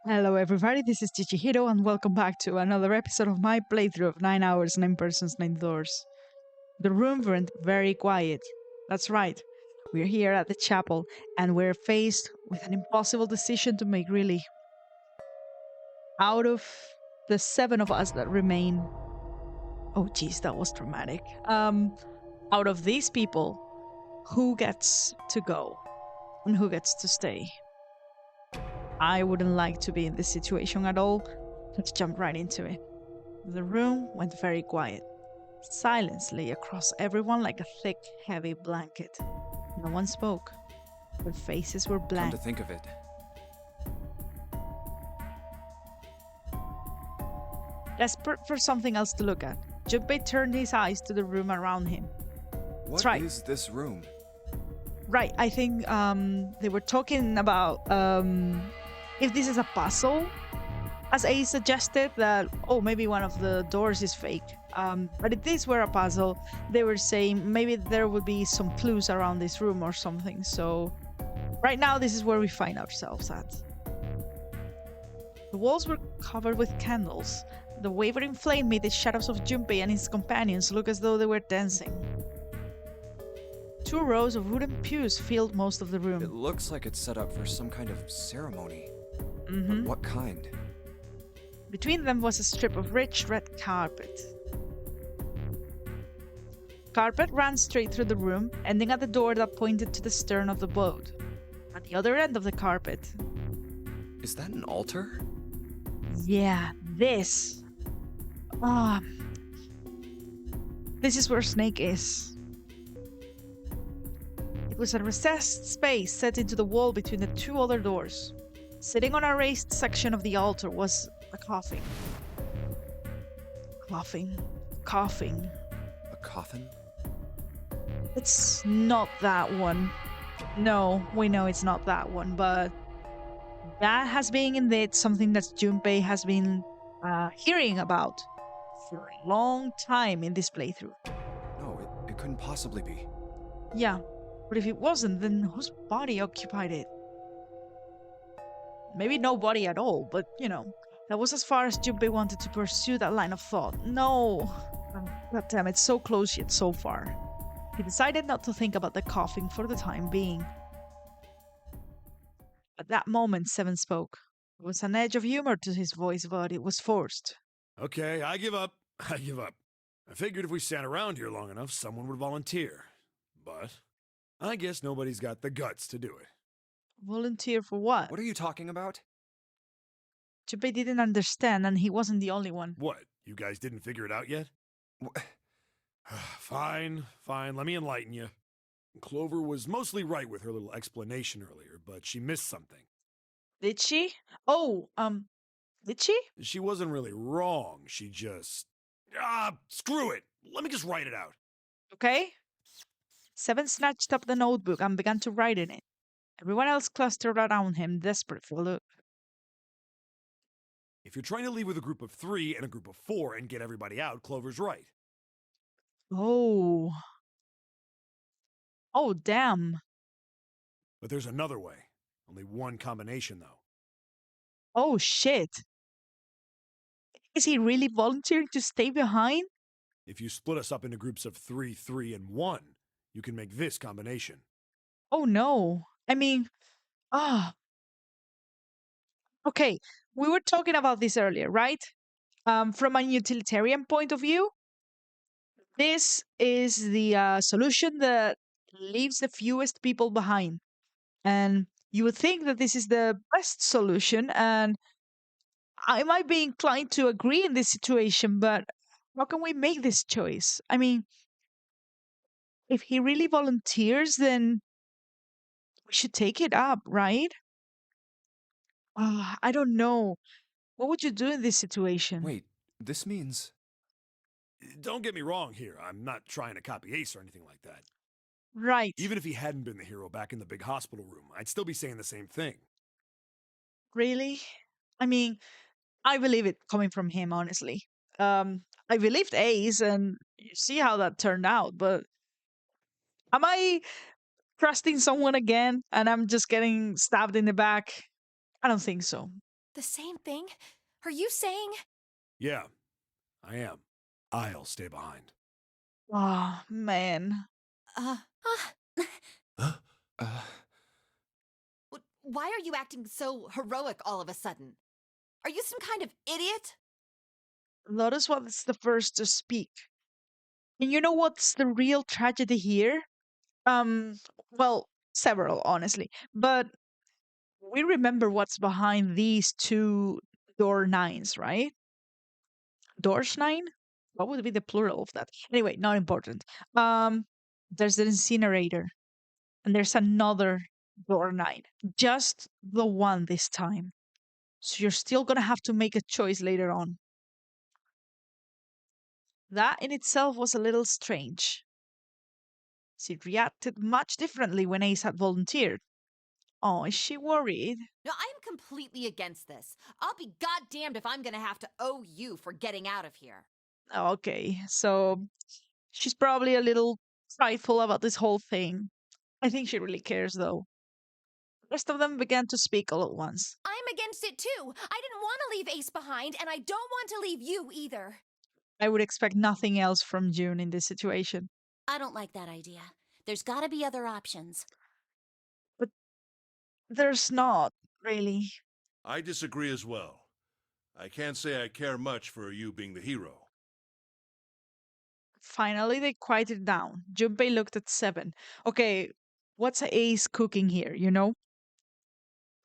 Hello, everybody. This is Chichihiro, and welcome back to another episode of my playthrough of 9 hours, 9 persons, 9 doors. The room went very quiet. That's right. We're here at the chapel, and we're faced with an impossible decision to make, really. Out of the 7 of us that remain. Oh, geez, that was dramatic. Out of these people, who gets to go and who gets to stay? I wouldn't like to be in this situation at all. Let's jump right into it. The room went very quiet. Silence lay across everyone like a thick, heavy blanket. No one spoke. Their faces were Come blank. to think of it, Desperate for something else to look at, Junpei turned his eyes to the room around him. what right. is this room? Right, I think they were talking about if this is a puzzle, as A suggested that, oh, maybe one of the doors is fake. But if this were a puzzle, they were saying maybe there would be some clues around this room or something. So right now, this is where we find ourselves at. The walls were covered with candles. The wavering flame made the shadows of Junpei and his companions look as though they were dancing. 2 rows of wooden pews filled most of the It room. looks like it's set up for some kind of ceremony. Mhm. But what kind? Between them was a strip of rich red carpet. Carpet ran straight through the room, ending at the door that pointed to the stern of the boat. At the other end of the carpet. Is that an altar? Yeah, this. Ah. This is where Snake is. It was a recessed space set into the wall between the 2 other doors. Sitting on a raised section of the altar was a coffin. Coughing. A coffin? It's not that one. No, we know it's not that one, but that has been indeed something that Junpei has been hearing about for a long time in this playthrough. No, it couldn't possibly be. Yeah, but if it wasn't, then whose body occupied it? Maybe no body at all, but that was as far as Junpei wanted to pursue that line of thought. No! God damn, it's so close yet so far. He decided not to think about the coughing for the time being. At that moment, Seven spoke. There was an edge of humor to his voice, but it was forced. Okay, I give up. I give up. I figured if we sat around here long enough, someone would volunteer. But I guess nobody's got the guts to do it. Volunteer for what? What are you talking about? Junpei didn't understand, and he wasn't the only one. What? You guys didn't figure it out yet? Wh- Fine. Let me enlighten you. Clover was mostly right with her little explanation earlier, but she missed something. Did she? Oh, did she? She wasn't really wrong. She just. Screw it! Let me just write it out. Okay. Seven snatched up the notebook and began to write in it. Everyone else clustered around him, desperate for a look. If you're trying to leave with a group of 3 and a group of 4 and get everybody out, Clover's right. Oh. Oh, damn. But there's another way. Only one combination, though. Oh, shit. Is he really volunteering to stay behind? If you split us up into groups of 3, 3, and 1, you can make this combination. Oh, no. I mean, ah. Okay, we were talking about this earlier, right? From a utilitarian point of view, this is the solution that leaves the fewest people behind. And you would think that this is the best solution, and I might be inclined to agree in this situation, but how can we make this choice? I mean, if he really volunteers, then we should take it up, right? I don't know. What would you do in this situation? Wait, this means. Don't get me wrong here. I'm not trying to copy Ace or anything like that. Right. Even if he hadn't been the hero back in the big hospital room, I'd still be saying the same thing. Really? I mean, I believe it coming from him, honestly. I believed Ace, and you see how that turned out, but am I trusting someone again and I'm just getting stabbed in the back? I don't think so. The same thing? Are you saying? Yeah, I am. I'll stay behind. Oh, man. Uh, Huh? Uh, why are you acting so heroic all of a sudden? Are you some kind of idiot? Lotus was the first to speak. And you know what's the real tragedy here? Um, well, several, honestly. But we remember what's behind these two door nines, right? Doors nine? What would be the plural of that? Anyway, not important. Um, there's an incinerator, and there's another door nine. Just the one this time. So you're still gonna have to make a choice later on. That in itself was a little strange. She reacted much differently when Ace had volunteered. Oh, is she worried? No, I am completely against this. I'll be goddamned if I'm gonna have to owe you for getting out of here. Okay, so she's probably a little frightful about this whole thing. I think she really cares, though. The rest of them began to speak all at once. I'm against it too. I didn't want to leave Ace behind, and I don't want to leave you either. I would expect nothing else from June in this situation. I don't like that idea. There's gotta be other options. But there's not, really. I disagree as well. I can't say I care much for you being the hero. Finally, they quieted down. Junpei looked at Seven. Okay, what's Ace cooking here, you know?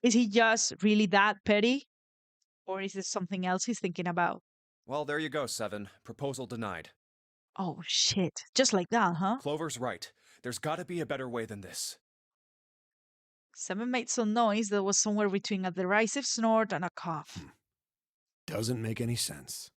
Is he just really that petty? Or is there something else he's thinking about? well, there you go, Seven. Proposal denied. Oh, shit. Just like that, huh? Clover's right. There's gotta be a better way than this. Seven made some noise that was somewhere between a derisive snort and a cough. Doesn't make any sense.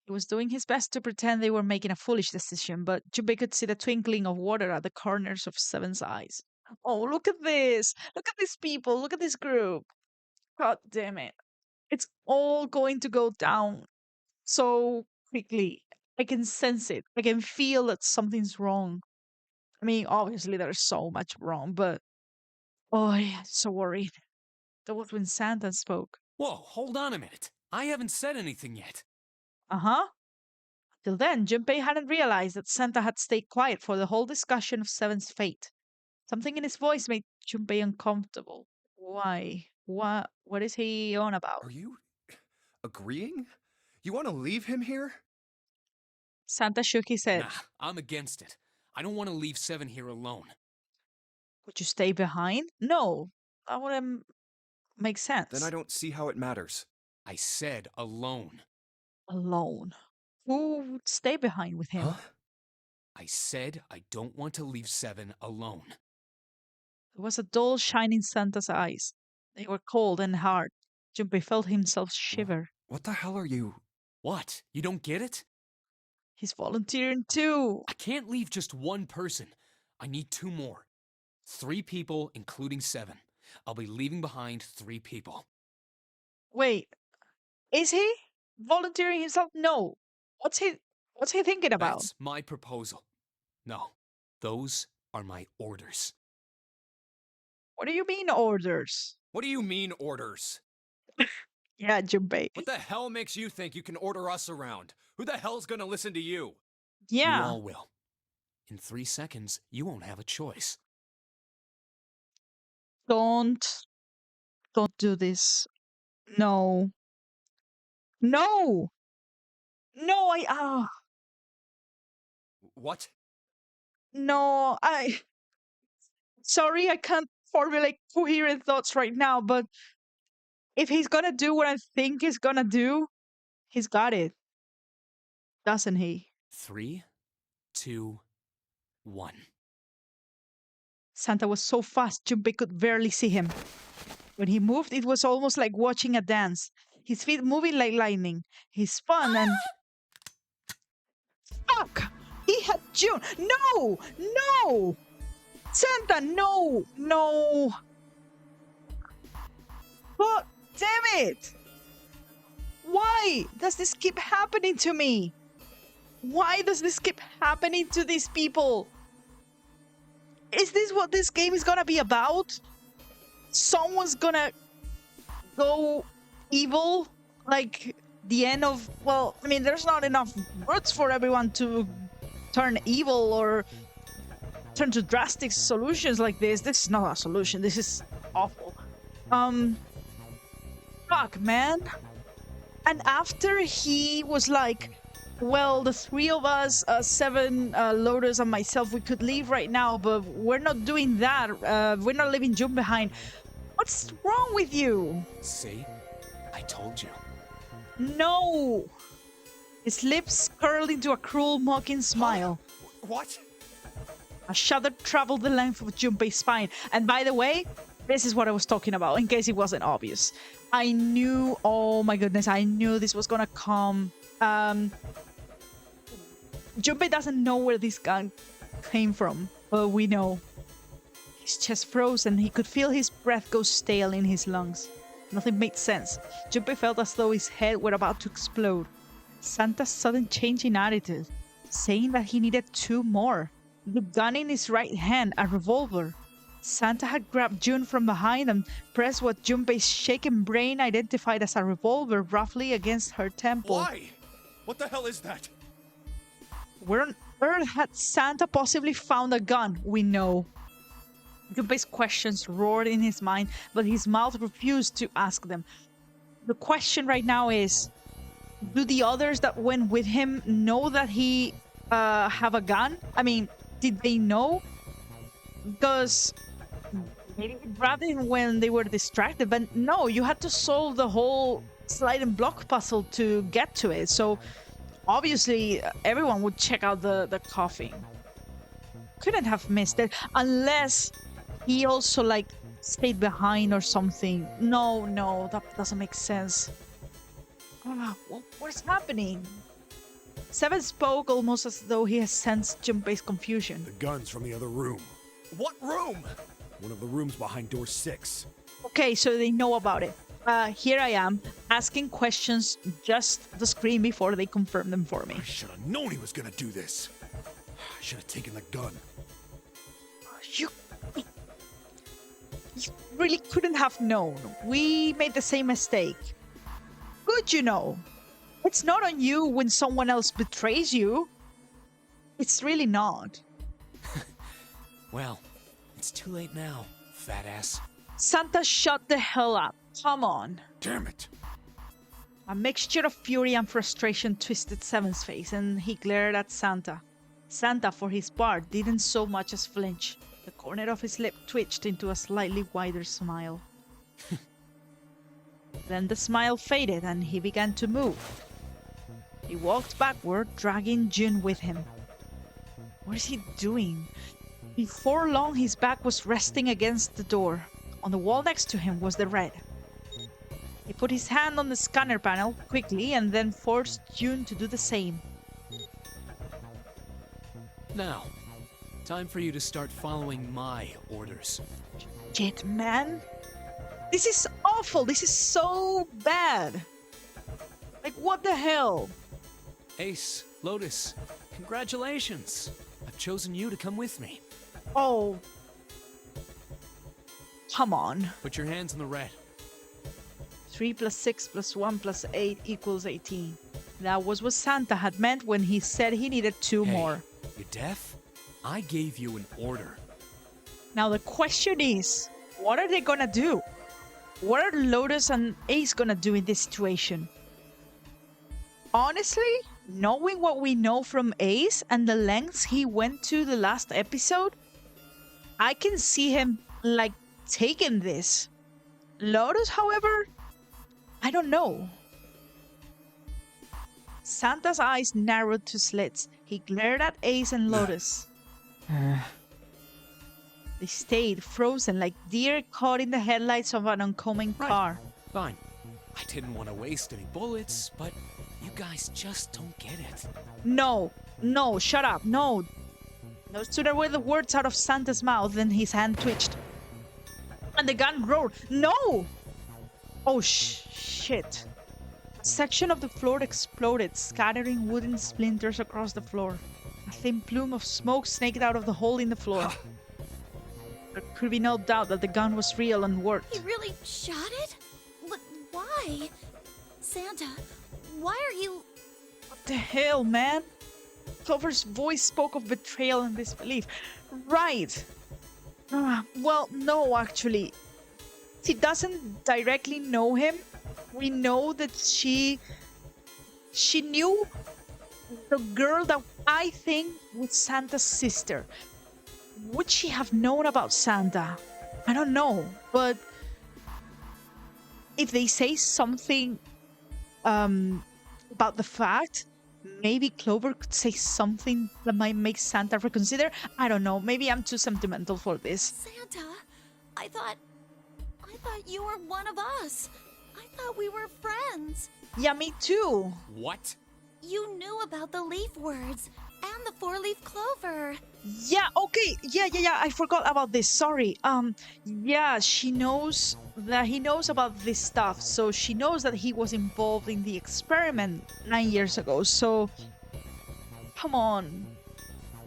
He was doing his best to pretend they were making a foolish decision, but Junpei could see the twinkling of water at the corners of Seven's eyes. Oh, look at this! Look at these people! Look at this group! God damn it. It's all going to go down so quickly. I can sense it. I can feel that something's wrong. I mean, obviously there's so much wrong, but oh, yeah, so worried. That was when Santa spoke. Whoa, hold on a minute. I haven't said anything yet. Uh-huh. Till then, Junpei hadn't realized that Santa had stayed quiet for the whole discussion of Seven's fate. Something in his voice made Junpei uncomfortable. Why? What is he on about? Are you agreeing? You want to leave him here? Santa shook his head. Nah, I'm against it. I don't want to leave Seven here alone. Would you stay behind? No, that wouldn't make sense. Then I don't see how it matters. I said alone. Alone. Who would stay behind with him? Huh? I said I don't want to leave Seven alone. There was a dull shine in Santa's eyes. They were cold and hard. Junpei felt himself shiver. What the hell are you? What? You don't get it? He's volunteering too. I can't leave just one person. I need two more. 3 people, including Seven. I'll be leaving behind 3 people. Wait, is he volunteering himself? No. What's he thinking about? That's my proposal. No, those are my orders. What do you mean orders? What do you mean orders? Yeah, Junpei. What the hell makes you think you can order us around? Who the hell's gonna listen to you? Yeah. You all will. In 3 seconds, you won't have a choice. Don't do this. No. No. No, What? no, sorry, I can't formulate coherent thoughts right now, but if he's gonna do what I think he's gonna do, he's got it. Doesn't he? 3, 2, 1. Santa was so fast, Junpei could barely see him. When he moved, it was almost like watching a dance. His feet moving like lightning. He spun and... Fuck! He had June! No! No! Santa, no! No! God damn it! Why does this keep happening to me? Why does this keep happening to these people? Is this what this game is gonna be about? Someone's gonna go evil, like the end of, well, I mean, there's not enough words for everyone to turn evil or turn to drastic solutions like this. This is not a solution. This is awful. Fuck, man. And after he was like, well, the three of us, Seven, Lotus, and myself, we could leave right now, but we're not doing that. We're not leaving June behind. What's wrong with you? See? I told you. No! His lips curled into a cruel, mocking smile. What? A shudder traveled the length of Junpei's spine. And by the way, this is what I was talking about, in case it wasn't obvious. I knew, oh my goodness, I knew this was gonna come. Junpei doesn't know where this gun came from, but we know. His chest froze and he could feel his breath go stale in his lungs. Nothing made sense. Junpei felt as though his head were about to explode. Santa's sudden change in attitude, saying that he needed 2 more. The gun in his right hand, a revolver. Santa had grabbed June from behind and pressed what Junpei's shaken brain identified as a revolver roughly against her temple. Why? What the hell is that? Where on earth had Santa possibly found a gun? We know. Junpei's questions roared in his mind, but his mouth refused to ask them. The question right now is, do the others that went with him know that he have a gun? I mean, did they know? Because maybe he grabbed it when they were distracted, but no, you had to solve the whole slide and block puzzle to get to it. So obviously everyone would check out the coffin. Couldn't have missed it unless he also like stayed behind or something. No, that doesn't make sense. What's happening? Seven spoke almost as though he has sensed Junpei's confusion. The gun's from the other room. What room? One of the rooms behind door 6. Okay, so they know about it. Here I am, asking questions just the screen before they confirm them for me. I should have known he was gonna do this. I should have taken the gun. You really couldn't have known. We made the same mistake. Good, you know. It's not on you when someone else betrays you. It's really not. Well, it's too late now, fat ass. Santa, shut the hell up. Come on. Damn it. A mixture of fury and frustration twisted Seven's face, and he glared at Santa. Santa, for his part, didn't so much as flinch. The corner of his lip twitched into a slightly wider smile. Then the smile faded, and he began to move. He walked backward, dragging Jun with him. What is he doing? Before long, his back was resting against the door. On the wall next to him was the red. He put his hand on the scanner panel quickly and then forced June to do the same. Now, time for you to start following my orders. Shit, man. This is awful. This is so bad. Like, what the hell? Ace, Lotus, congratulations. I've chosen you to come with me. Oh. Come on. Put your hands on the red. 3 + 6 + 1 + 8 = 18. That was what Santa had meant when he said he needed 2 Hey, more. You deaf? I gave you an order. Now the question is, what are they gonna do? What are Lotus and Ace gonna do in this situation? Honestly, knowing what we know from Ace and the lengths he went to the last episode, I can see him, like, taking this. Lotus, however, I don't know. Santa's eyes narrowed to slits. He glared at Ace and Lotus. They stayed frozen like deer caught in the headlights of an oncoming car. Fine. I didn't want to waste any bullets, but you guys just don't get it. No, shut up, no. No sooner were the words out of Santa's mouth than his hand twitched. And the gun roared. No! Oh, shit. A section of the floor exploded, scattering wooden splinters across the floor. A thin plume of smoke snaked out of the hole in the floor. There could be no doubt that the gun was real and worked. He really shot it? Why? Santa, why are you... What the hell, man? Clover's voice spoke of betrayal and disbelief. Right. Well, no, actually. She doesn't directly know him. We know that she knew the girl that I think was Santa's sister. Would she have known about Santa? I don't know, but if they say something about the fact, maybe Clover could say something that might make Santa reconsider. I don't know. Maybe I'm too sentimental for this. Santa, I thought you were one of us. I thought we were friends. Yeah, me too. What? You knew about the leaf words and the four-leaf clover. Yeah, okay. Yeah. I forgot about this. Sorry. Yeah, she knows that he knows about this stuff. So she knows that he was involved in the experiment 9 years ago. So, come on.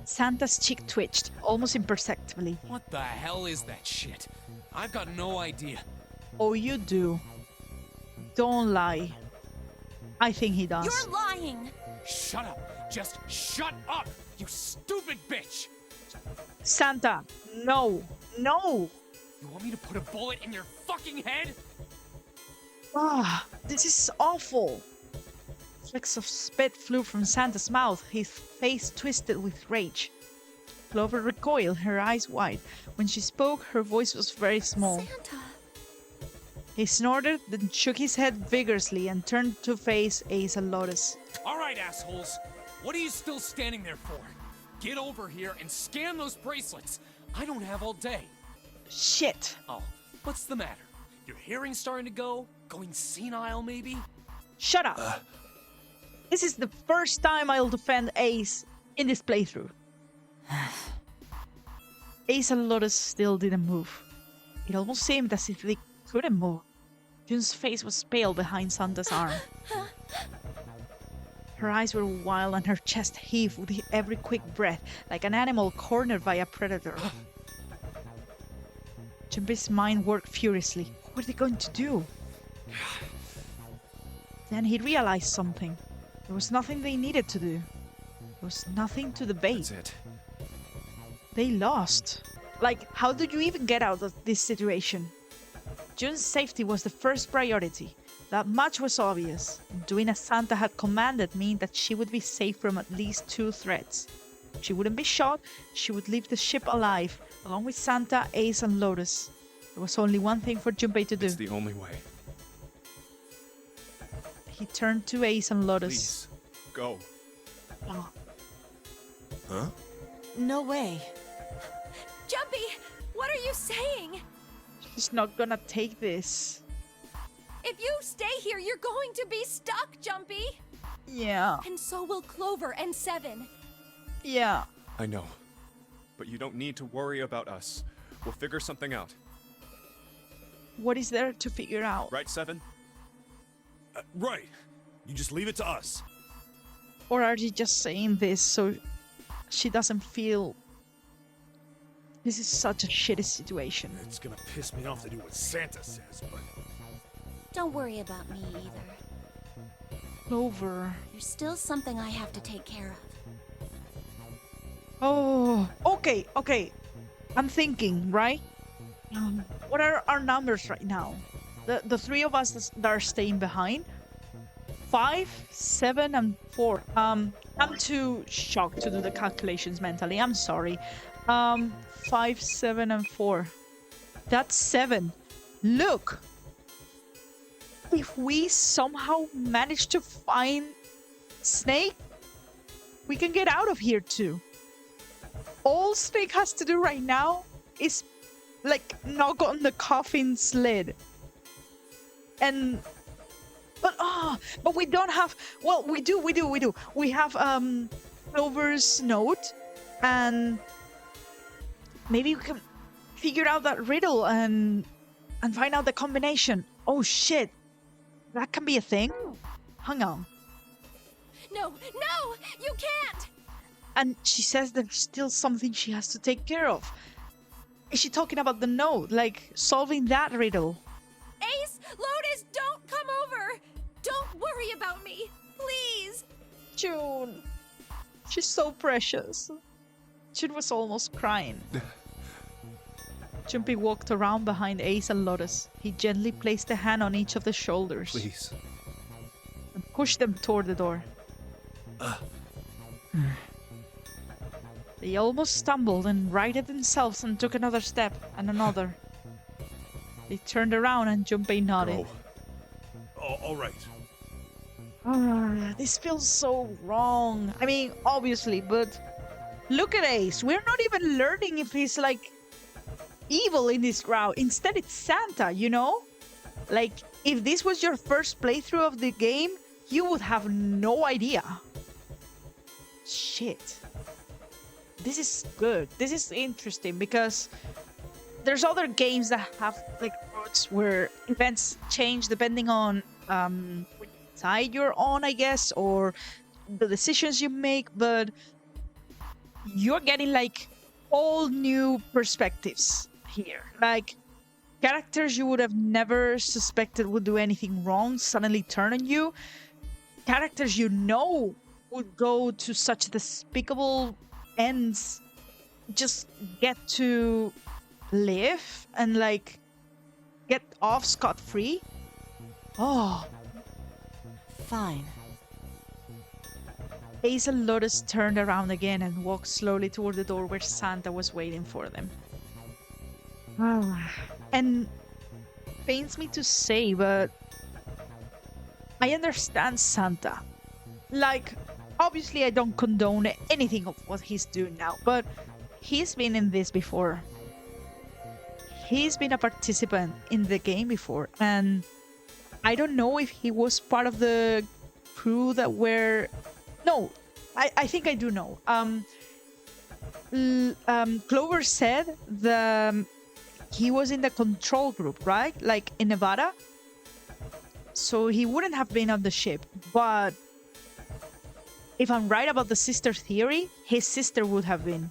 Santa's cheek twitched, almost imperceptibly. What the hell is that shit? I've got no idea. Oh, you do. Don't lie. I think he does. You're lying. Shut up. Just shut up, you stupid bitch. Santa, no. No. You want me to put a bullet in your fucking head? Ah, this is awful. Flecks of spit flew from Santa's mouth, his face twisted with rage. Clover recoiled, her eyes wide. When she spoke, her voice was very small. Santa. He snorted, then shook his head vigorously and turned to face Ace and Lotus. All right, assholes. What are you still standing there for? Get over here and scan those bracelets. I don't have all day. Shit. Oh, what's the matter? Your hearing's starting to go? Going senile, maybe? Shut up. This is the first time I'll defend Ace in this playthrough. Ace and Lotus still didn't move. It almost seemed as if they couldn't move. June's face was pale behind Santa's arm. Her eyes were wild and her chest heaved with every quick breath, like an animal cornered by a predator. Junpei's mind worked furiously. What are they going to do? Then he realized something. There was nothing they needed to do. There was nothing to debate. That's it. They lost. Like, how did you even get out of this situation? June's safety was the first priority. That much was obvious. Doing as Santa had commanded meant that she would be safe from at least 2 threats. She wouldn't be shot, she would leave the ship alive, along with Santa, Ace, and Lotus. There was only one thing for Junpei to do. It's the only way. He turned to Ace and Lotus. Please, go. Oh, Huh? No way. Jumpy, what are you saying? she's not gonna take this. If you stay here, you're going to be stuck, Jumpy. Yeah, And so will Clover and Seven. yeah. I know. But you don't need to worry about us. We'll figure something out. What is there to figure out? Right, Seven? Right. You just leave it to us. Or are you just saying this so she doesn't feel this is such a shitty situation? It's gonna piss me off to do what Santa says, but Don't worry about me either. Clover. There's still something I have to take care of. Oh, okay. I'm thinking, right? What are our numbers right now? The 3 of us that are staying behind. 5, 7, and 4. I'm too shocked to do the calculations mentally. I'm sorry. 5, 7, and 4. That's 7. Look! If we somehow manage to find Snake, we can get out of here too. All Snake has to do right now is like knock on the coffin's lid. But we don't have, well, we do. We have Clover's note, and maybe we can figure out that riddle and find out the combination. Oh shit. That can be a thing. Hang on. No, you can't! And she says there's still something she has to take care of. Is she talking about the note? Like solving that riddle? Ace, Lotus, don't come She's so precious. She was almost crying. Jumpy walked around behind Ace and Lotus. He gently placed a hand on each of the shoulders Please. and pushed them toward the door. They almost stumbled and righted themselves and took another step and another. They turned around and Junpei nodded. Oh, all right. This feels so wrong. I mean, obviously, but look at Ace. We're not even learning if he's like evil in this route. Instead, it's Santa, you know? Like, if this was your first playthrough of the game, you would have no idea. Shit. This is good. This is interesting because there's other games that have like routes where events change depending on which side you're on, I guess, or the decisions you make, but you're getting like all new perspectives here. Like characters you would have never suspected would do anything wrong suddenly turn on you. Characters you know would go to such despicable ends just get to live and like get off scot-free. Oh, Fine. Ace and Lotus turned around again and walked slowly toward the door where Santa was waiting for them. And pains me to say, but I understand Santa. Like, obviously I don't condone anything of what he's doing now, but he's been in this before. He's been a participant in the game before, and I don't know if he was part of the crew that were... No, I think I do know. Clover said he was in the control group, right? Like in Nevada. So he wouldn't have been on the ship, but if I'm right about the sister theory, his sister would have been.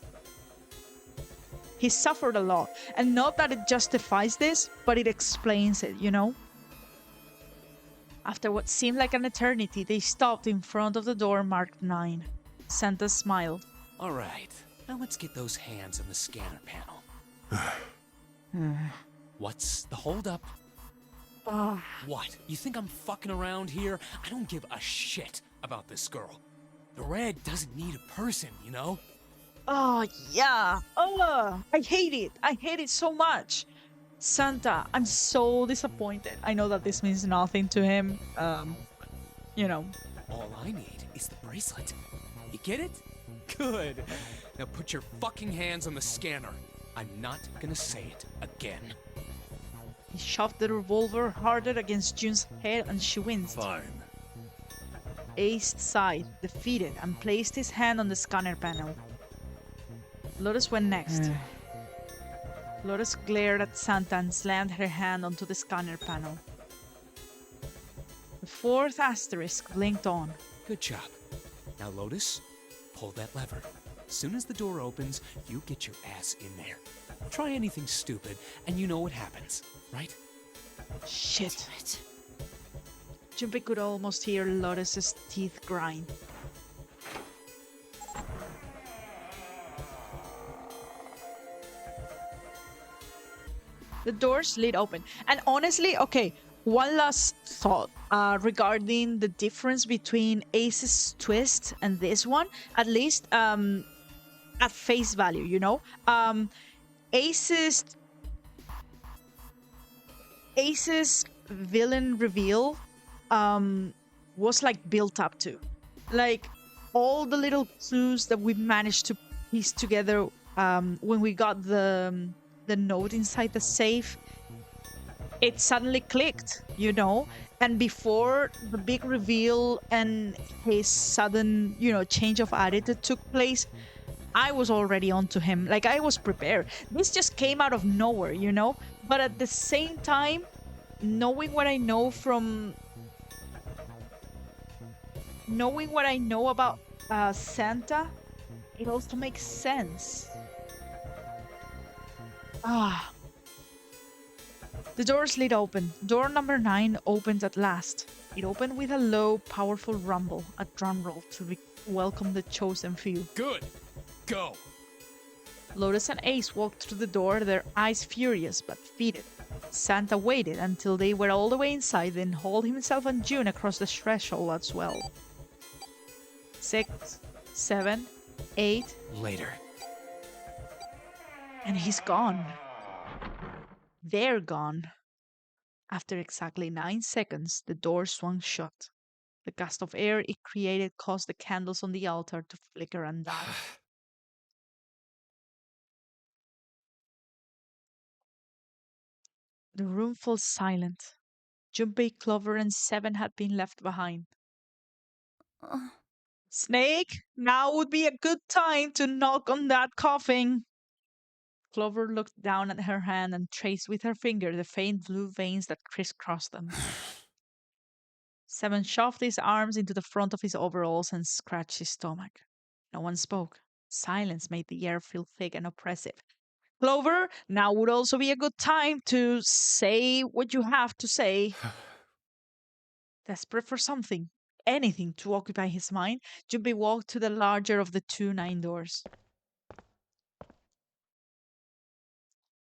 He suffered a lot. And not that it justifies this, but it explains it, you know? After what seemed like an eternity, they stopped in front of the door marked 9. Santa smiled. All right, now let's get those hands on the scanner panel. What's the holdup? What? You think I'm fucking around here? I don't give a shit about this girl. The red doesn't need a person, you know? Oh, yeah. Oh, I hate it. I hate it so much. Santa, I'm so disappointed. I know that this means nothing to him. You know. All I need is the bracelet. You get it? Good. Now put your fucking hands on the scanner. I'm not gonna say it again. He shoved the revolver harder against June's head and she winced. Fine. Ace sighed, defeated, and placed his hand on the scanner panel. Lotus went next. Lotus glared at Santa and slammed her hand onto the scanner panel. The 4th asterisk blinked on. Good job. Now, Lotus, pull that lever. As soon as the door opens, you get your ass in there. Try anything stupid, and you know what happens, right? Shit. Junpei could almost hear Lotus's teeth grind. The door slid open. And honestly, okay, one last thought regarding the difference between Ace's twist and this one, at least at face value, you know? Ace's villain reveal was like built up to. Like all the little clues that we managed to piece together when we got the note inside the safe, it suddenly clicked, you know? And before the big reveal and his sudden, you know, change of attitude took place, I was already onto him. Like, I was prepared. This just came out of nowhere, you know? But at the same time, knowing what I know about Santa, it also makes sense. The door slid open. Door number 9 opened at last. It opened with a low, powerful rumble, a drum roll to welcome the chosen few. Good. Go. Lotus and Ace walked through the door, their eyes furious but defeated. Santa waited until they were all the way inside, then hauled himself and June across the threshold as well. 6, 7, 8, Later. and he's gone. They're gone. After exactly 9 seconds, the door swung shut. The gust of air it created caused the candles on the altar to flicker and die. The room fell silent. Junpei, Clover, and Seven had been left behind. Uh, Snake, now would be a good time to knock on that coffin. Clover looked down at her hand and traced with her finger the faint blue veins that crisscrossed them. Seven shoved his arms into the front of his overalls and scratched his stomach. No one spoke. Silence made the air feel thick and oppressive. Clover, now would also be a good time to say what you have to say. Desperate for something, anything to occupy his mind, Junpei walked to the larger of the 2 9 doors.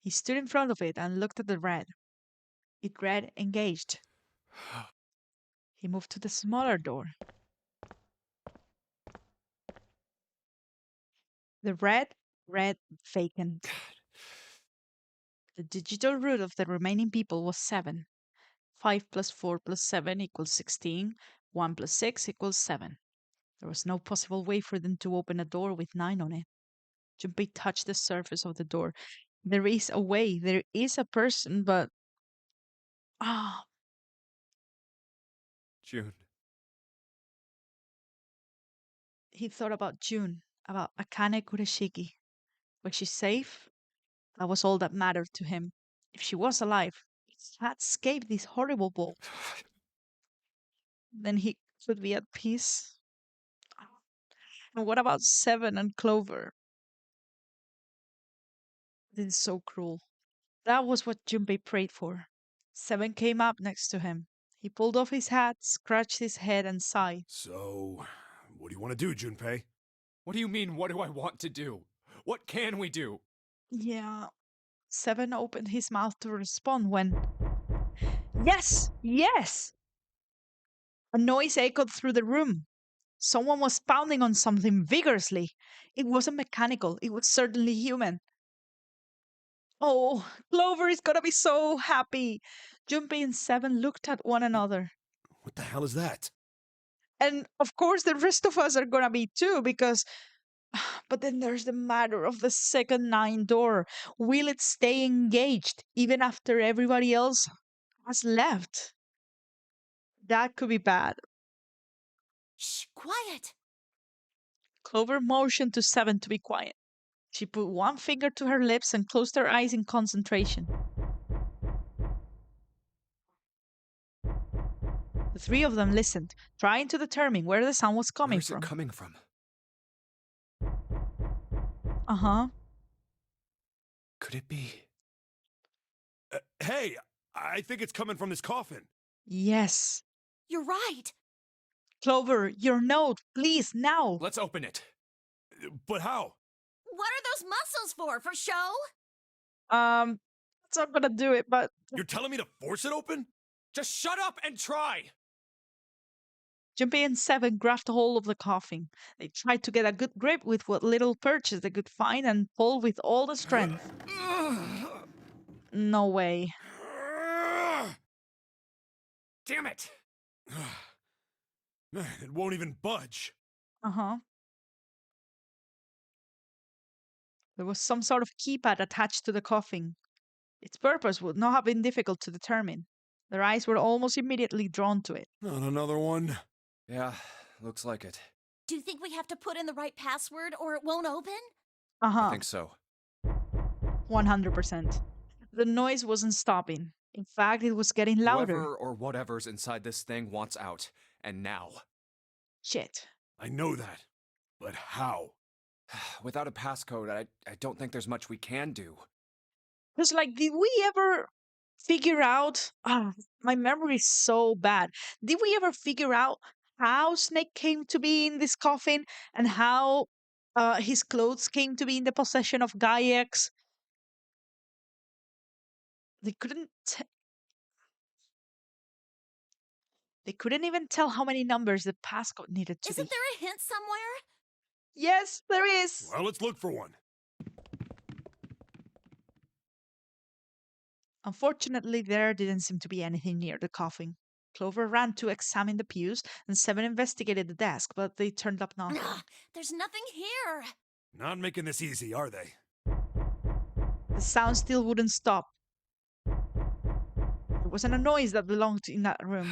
He stood in front of it and looked at the red. It read engaged. He moved to the smaller door. The red read vacant. The digital root of the remaining people was 7. 5 plus 4 plus 7 equals 16. 1 plus 6 equals 7. There was no possible way for them to open a door with 9 on it. Junpei touched the surface of the door. There is a way. There is a person, but... Ah, June. he thought about June, about Akane Kureshiki. Was she safe? That was all that mattered to him. If she was alive, if he had escaped this horrible ball, then he could be at peace. And what about Seven and Clover? This is so cruel. That was what Junpei prayed for. Seven came up next to him. He pulled off his hat, scratched his head, and sighed. So, what do you want to do, Junpei? What do you mean, what do I want to do? What can we do? Yeah. Seven opened his mouth to respond when... Yes! Yes! A noise echoed through the room. Someone was pounding on something vigorously. It wasn't mechanical. It was certainly human. Oh, Clover is gonna be so happy. Junpei and Seven looked at one another. What the hell is that? And of course, the rest of us are gonna be too, because. But then there's the matter of the second 9 door. Will it stay engaged even after everybody else has left? That could be bad. shh, quiet. Clover motioned to Seven to be quiet. She put one finger to her lips and closed her eyes in concentration. The 3 of them listened, trying to determine where the sound was coming Where is from. it coming from? Uh-huh. Could it be? Hey, I think it's coming from this coffin. Yes. You're right. Clover, your note, please, now. Let's open it. But how? What are those muscles for? For show? It's not gonna do it, but You're telling me to force it open? Just shut up and try! Junpei and Seven grabbed hold of the coffin. They tried to get a good grip with what little purchase they could find and pull with all the strength. No way. Damn it! Man, it won't even budge. Uh-huh. There was some sort of keypad attached to the coffin. Its purpose would not have been difficult to determine. Their eyes were almost immediately drawn to it. Not another one. Yeah, looks like it. Do you think we have to put in the right password or it won't open? I Uh-huh. think so. 100%. The noise wasn't stopping. In fact, it was getting louder. Whoever or whatever's inside this thing wants out. And now. Shit. I know that. But how? Without a passcode, I don't think there's much we can do. Because, like, did we ever figure out. My memory is so bad. Did we ever figure out how Snake came to be in this coffin and how his clothes came to be in the possession of Gaiex? They couldn't. They couldn't even tell how many numbers the passcode needed to Isn't be. there a hint somewhere? Yes, there is. Well, let's look for one. Unfortunately, there didn't seem to be anything near the coffin. Clover ran to examine the pews, and Seven investigated the desk, but they turned up nothing. Ugh, there's nothing here. Not making this easy, are they? The sound still wouldn't stop. There wasn't a noise that belonged in that room.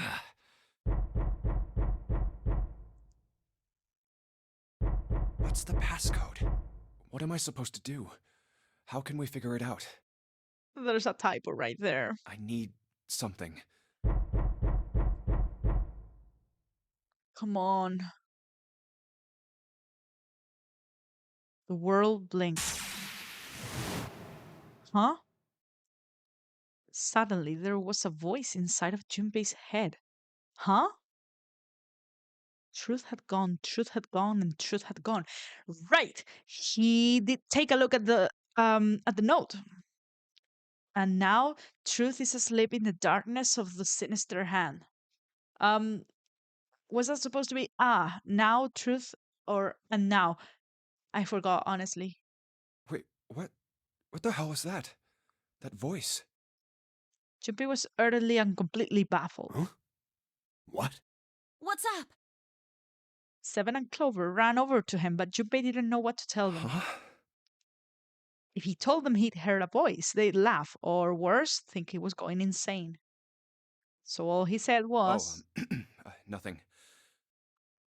What's the passcode? What am I supposed to do? How can we figure it out? There's a typo right there. I need something. Come on. The world blinked. Huh? Suddenly, there was a voice inside of Junpei's head. Huh? Truth had gone, and truth had gone. Right. He did take a look at the note. And now truth is asleep in the darkness of the sinister hand. Um was that supposed to be now truth or and now? I forgot honestly. Wait, what? What the hell was that? That voice? Junpei was utterly and completely baffled. Huh? What? What's up? Seven and Clover ran over to him, but Junpei didn't know what to tell them. Huh? If he told them he'd heard a voice, they'd laugh, or worse, think he was going insane. So all he said was, Nothing.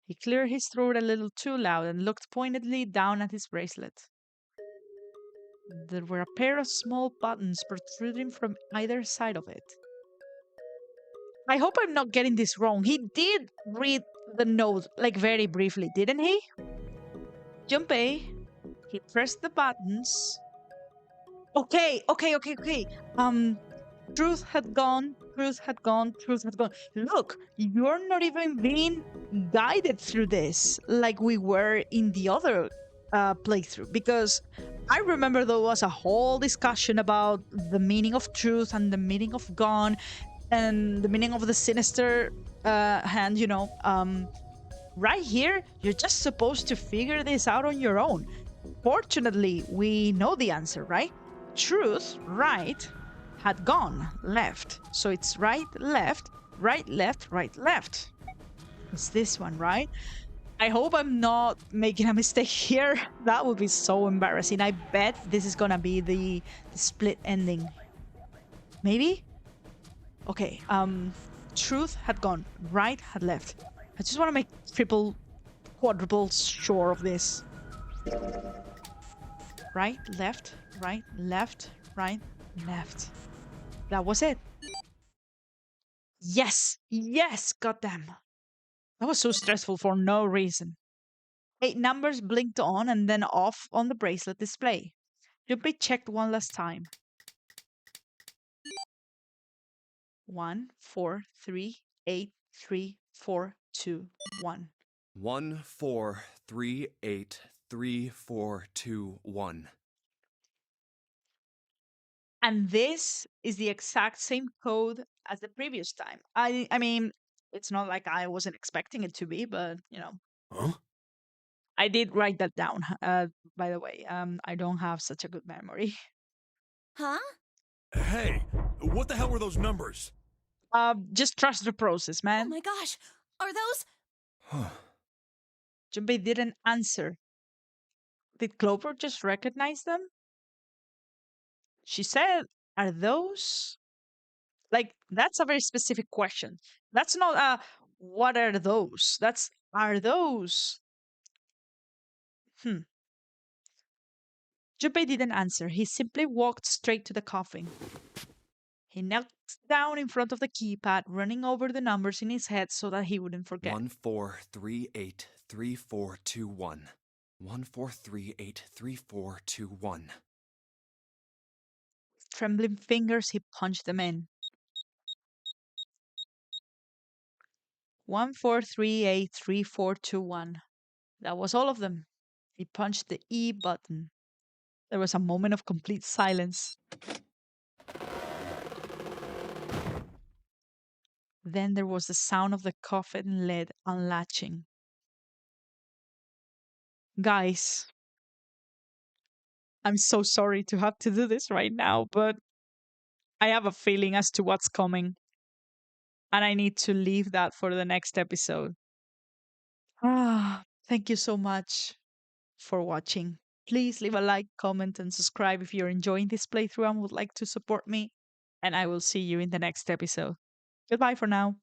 he cleared his throat a little too loud and looked pointedly down at his bracelet. There were a pair of small buttons protruding from either side of it. I hope I'm not getting this wrong. He did read the note, like very briefly, didn't he? Junpei, he pressed the buttons. Okay. Truth had gone, truth had gone, truth had gone. Look, you're not even being guided through this like we were in the other playthrough, because I remember there was a whole discussion about the meaning of truth and the meaning of gone and the meaning of the sinister hand, right here, you're just supposed to figure this out on your own. Fortunately, we know the answer, right? Truth, right, had gone, left. So it's right, left, right, left, right, left. It's this one, right? I hope I'm not making a mistake here. That would be so embarrassing. I bet this is gonna be the split ending. Maybe? Okay, truth had gone, right had left. I just want to make triple, quadruple sure of this. Right, left, right, left, right, left. That was it. Yes, goddamn. That was so stressful for no reason. 8 numbers blinked on and then off on the bracelet display. Junpei checked one last time. 1 4 3 8 3 4 2 1. 1 4 3 8 3 4 2 1. And this is the exact same code as the previous time. I mean, it's not like I wasn't expecting it to be, but Huh? I did write that down. By the way, I don't have such a good memory. Huh? Hey, what the hell were those numbers? Just trust the process, Oh man. my gosh. Are those? Huh. Junpei didn't answer. Did Clover just recognize them? She said, "Are those?" Like, that's a very specific question. That's not what are those? That's, are those? Junpei didn't answer. He simply walked straight to the coffin. He knelt down in front of the keypad, running over the numbers in his head so that he wouldn't forget. 1 4 3 8 3 4 2 1. 1 4 3 8 3 4 2 1. trembling fingers, he punched them in. 14383421. That was all of them. He punched the E button. There was a moment of complete silence. Then there was the sound of the coffin lid unlatching. Guys, I'm so sorry to have to do this right now, but I have a feeling as to what's coming. And I need to leave that for the next episode. Thank you so much for watching. Please leave a like, comment, and subscribe if you're enjoying this playthrough and would like to support me. And I will see you in the next episode. Goodbye for now.